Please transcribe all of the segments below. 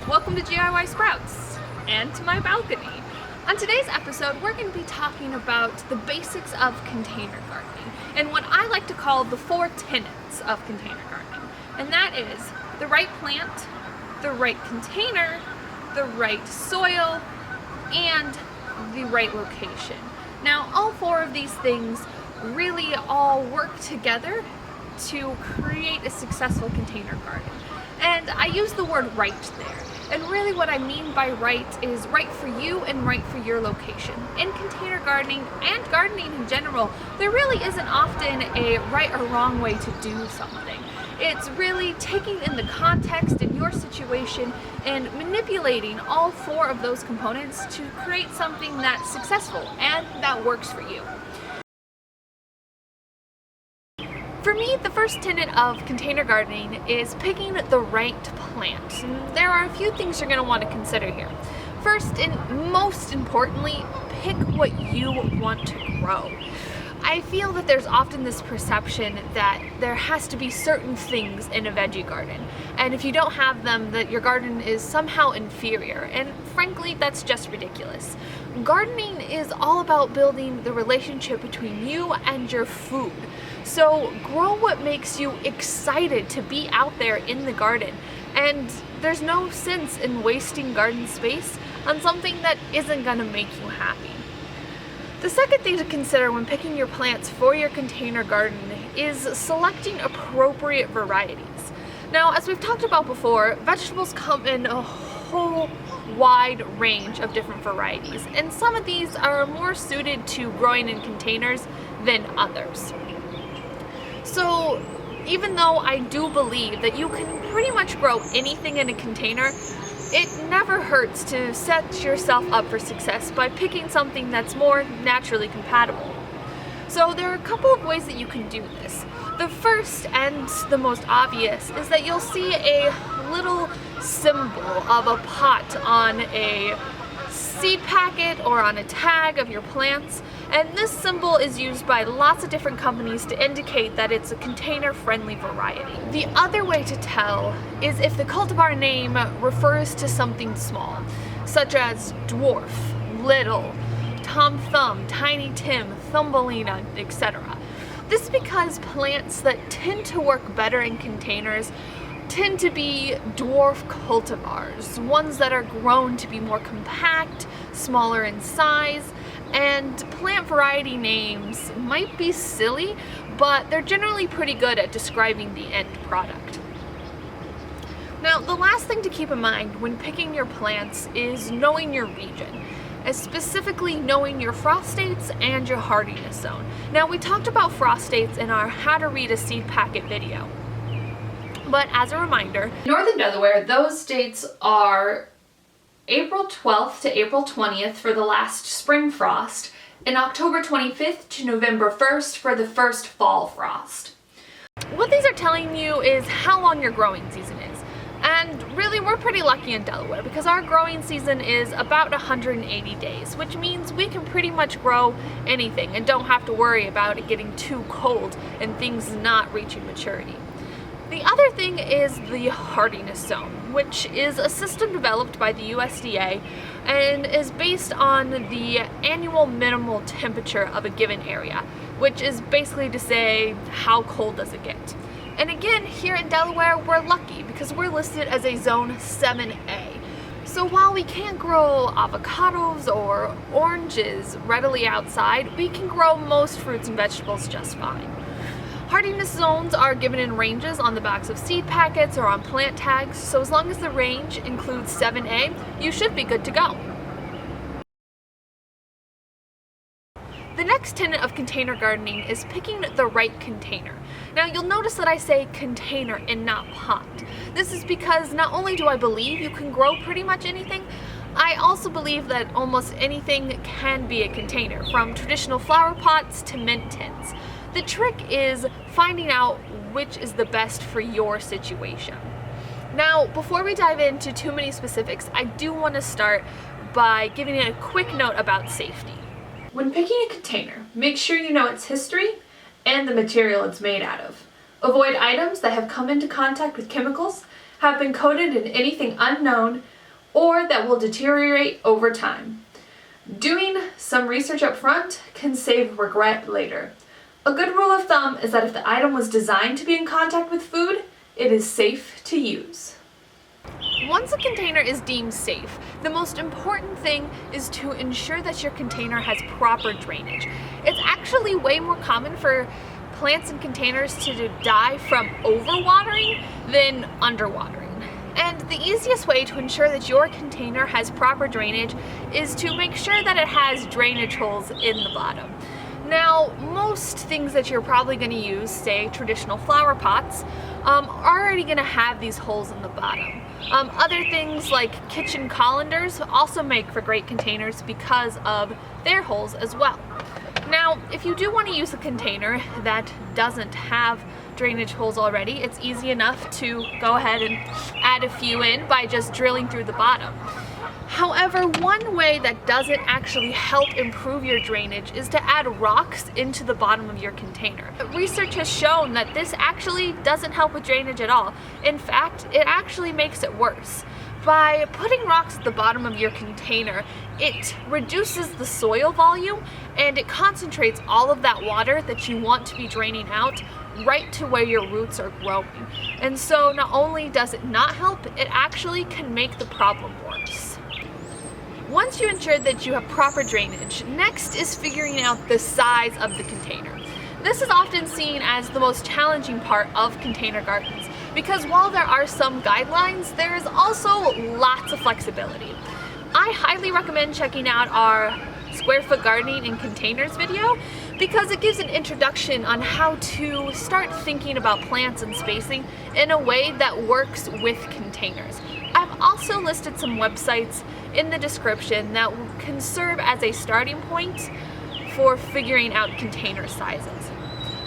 Welcome to DIY Sprouts and to my balcony. On today's episode, we're going to be talking about the basics of container gardening and what I like to call the 4 tenets of container gardening. And that is the right plant, the right container, the right soil, and the right location. Now, all 4 of these things really all work together to create a successful container garden. And I use the word right there. And really what I mean by right is right for you and right for your location. In container gardening and gardening in general, there really isn't often a right or wrong way to do something. It's really taking in the context in your situation and manipulating all 4 of those components to create something that's successful and that works for you. For me, the first tenet of container gardening is picking the right plant. And there are a few things you're going to want to consider here. First, and most importantly, pick what you want to grow. I feel that there's often this perception that there has to be certain things in a veggie garden, and if you don't have them, that your garden is somehow inferior, and frankly, that's just ridiculous. Gardening is all about building the relationship between you and your food. So grow what makes you excited to be out there in the garden, and there's no sense in wasting garden space on something that isn't gonna make you happy. The second thing to consider when picking your plants for your container garden is selecting appropriate varieties. Now, as we've talked about before, vegetables come in a whole wide range of different varieties, and some of these are more suited to growing in containers than others. So, even though I do believe that you can pretty much grow anything in a container, it never hurts to set yourself up for success by picking something that's more naturally compatible. So there are a couple of ways that you can do this. The first and the most obvious is that you'll see a little symbol of a pot on a seed packet or on a tag of your plants, and this symbol is used by lots of different companies to indicate that it's a container-friendly variety. The other way to tell is if the cultivar name refers to something small, such as dwarf, little, Tom Thumb, Tiny Tim, Thumbelina, etc. This is because plants that tend to work better in containers tend to be dwarf cultivars, ones that are grown to be more compact, smaller in size, and plant variety names might be silly, but they're generally pretty good at describing the end product. Now, the last thing to keep in mind when picking your plants is knowing your region, specifically knowing your frost states and your hardiness zone. Now, we talked about frost states in our How to Read a Seed Packet video. But as a reminder, in northern Delaware, those dates are April 12th to April 20th for the last spring frost, and October 25th to November 1st for the first fall frost. What these are telling you is how long your growing season is. And really, we're pretty lucky in Delaware because our growing season is about 180 days, which means we can pretty much grow anything and don't have to worry about it getting too cold and things not reaching maturity. The other thing is the hardiness zone, which is a system developed by the USDA and is based on the annual minimal temperature of a given area, which is basically to say how cold does it get. And again, here in Delaware, we're lucky because we're listed as a zone 7A. So while we can't grow avocados or oranges readily outside, we can grow most fruits and vegetables just fine. Hardiness zones are given in ranges on the backs of seed packets or on plant tags, so as long as the range includes 7A, you should be good to go. The next tenet of container gardening is picking the right container. Now, you'll notice that I say container and not pot. This is because not only do I believe you can grow pretty much anything, I also believe that almost anything can be a container, from traditional flower pots to mint tins. The trick is finding out which is the best for your situation. Now, before we dive into too many specifics, I do want to start by giving you a quick note about safety. When picking a container, make sure you know its history and the material it's made out of. Avoid items that have come into contact with chemicals, have been coated in anything unknown, or that will deteriorate over time. Doing some research up front can save regret later. A good rule of thumb is that if the item was designed to be in contact with food, it is safe to use. Once a container is deemed safe, the most important thing is to ensure that your container has proper drainage. It's actually way more common for plants in containers to die from overwatering than underwatering. And the easiest way to ensure that your container has proper drainage is to make sure that it has drainage holes in the bottom. Now, most things that you're probably going to use, say traditional flower pots, are already going to have these holes in the bottom. Other things like kitchen colanders also make for great containers because of their holes as well. Now, if you do want to use a container that doesn't have drainage holes already, it's easy enough to go ahead and add a few in by just drilling through the bottom. However, one way that doesn't actually help improve your drainage is to add rocks into the bottom of your container. Research has shown that this actually doesn't help with drainage at all. In fact, it actually makes it worse. By putting rocks at the bottom of your container, it reduces the soil volume and it concentrates all of that water that you want to be draining out right to where your roots are growing. And so not only does it not help, it actually can make the problem worse. Once you ensure that you have proper drainage, next is figuring out the size of the container. This is often seen as the most challenging part of container gardens because while there are some guidelines, there is also lots of flexibility. I highly recommend checking out our square foot gardening in containers video because it gives an introduction on how to start thinking about plants and spacing in a way that works with containers. I've also listed some websites in the description that can serve as a starting point for figuring out container sizes.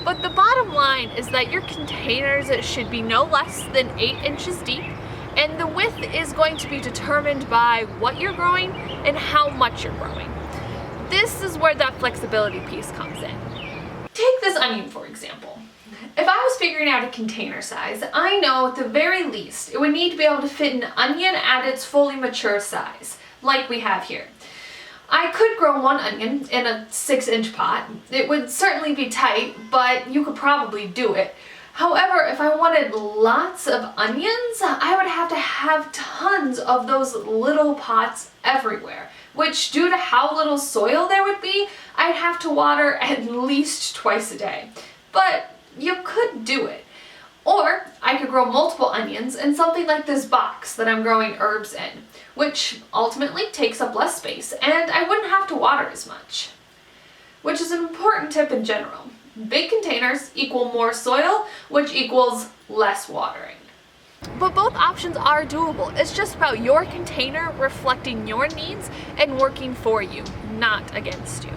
But the bottom line is that your containers should be no less than 8 inches deep, and the width is going to be determined by what you're growing and how much you're growing. This is where that flexibility piece comes in. Take this onion, for example. If I was figuring out a container size, I know at the very least it would need to be able to fit an onion at its fully mature size, like we have here. I could grow one onion in a 6-inch pot. It would certainly be tight, but you could probably do it. However, if I wanted lots of onions, I would have to have tons of those little pots everywhere, which due to how little soil there would be, I'd have to water at least twice a day. But you could do it. Or I could grow multiple onions in something like this box that I'm growing herbs in, which ultimately takes up less space and I wouldn't have to water as much. Which is an important tip in general. Big containers equal more soil, which equals less watering. But both options are doable. It's just about your container reflecting your needs and working for you, not against you.